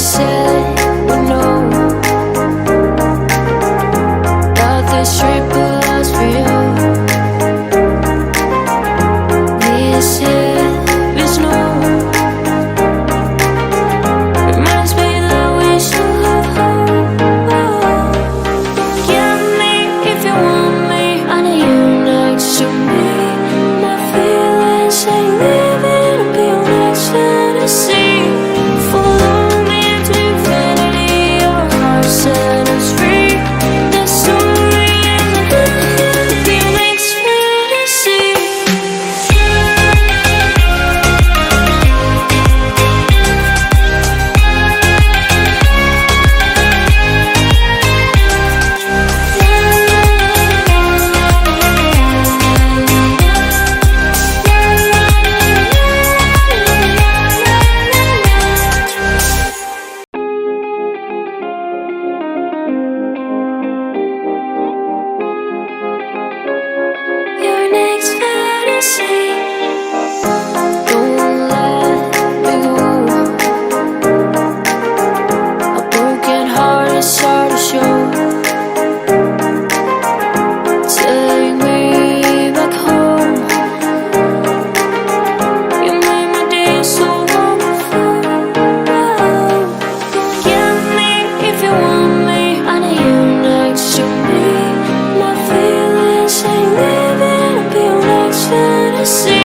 said we know that this trip will last for you. This is no reminds me that we still have hope. Get me if you want me. I need you next to me. My feelings ain't leaving to be your next fantasy. Your next fantasy.